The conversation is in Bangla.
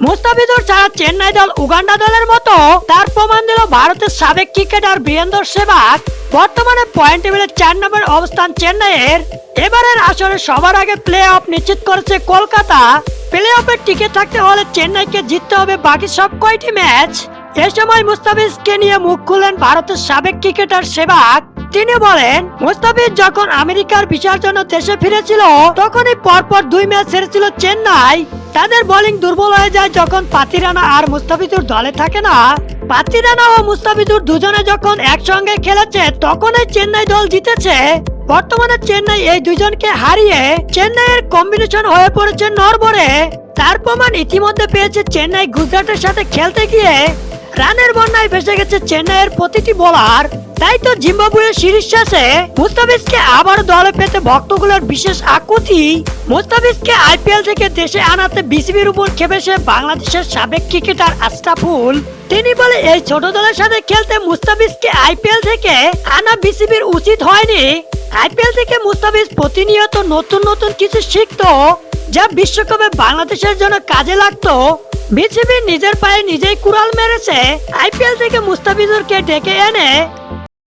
মুস্তাফিজুর ছাড়া চেন্নাই দল উগান্ডা দলের মতো তার প্রমাণ দিল ভারতের সাবেক ক্রিকেটার বীরেন্দর সেহবাগ। বর্তমানে পয়েন্ট টেবিলে 4 নম্বর অবস্থান চেন্নাইয়ের। এবারের আসরে সবার আগে প্লে অফ নিশ্চিত করেছে কলকাতা। প্লে অফে টিকে থাকতে হলে চেন্নাইকে জিততে হবে বাকি সব কয়টি ম্যাচ। এ সময় মুস্তাফিজকে নিয়ে মুখ খুললেন ভারতের সাবেক ক্রিকেটার সেহবাগ। তিনি বলেন, মুস্তাফিজ যখন আমেরিকার ভিসার জন্য দেশে ফিরেছিল তখনই পরপর 2 ম্যাচ হেরেছিল চেন্নাই। তাদের বোলিং দুর্বল হয়ে যায় যখন পাতিরানা আর মুস্তাফিজুর দলে থাকে না। পাতিরানা ও মুস্তাফিজুর দুজনে যখন একসঙ্গে খেলেছে তখনই চেন্নাই দল জিতেছে। বর্তমানে চেন্নাই এই দুজনকে হারিয়ে চেন্নাইয়ের কম্বিনেশন হয়ে পড়েছে নড়বড়ে। তার প্রমাণ ইতিমধ্যে পেয়েছে চেন্নাই গুজরাটের সাথে খেলতে গিয়ে রানের বন্যায় ভেসে গেছে চেন্নাইয়ের প্রতিটি বোলার। তাই তো জিম্বাবুয়ের সিরিজ শেষে মুস্তাফিজকে আবার দলে পেতে ভক্তগুলোর বিশেষ আকুতি। মুস্তাফিজকে আইপিএল থেকে দেশে আনাতে বিসিবির উপর খেপেছে বাংলাদেশের সাবেক ক্রিকেটার আশরাফুল। তিনি বলে, এই ছোট দলের সাথে খেলতে মুস্তাফিজকে আইপিএল থেকে আনা বিসিবির উচিত হয়নি। আইপিএল থেকে মুস্তাফিজ প্রতিনিয়ত নতুন নতুন কিছু শিখতো যা বিশ্বকাপে বাংলাদেশের জন্য কাজে লাগতো। বিসিবি নিজের পায়ে নিজেই কুড়াল মেরেছে। আইপিএল থেকে মুস্তাফিজুরকে ডেকে এনে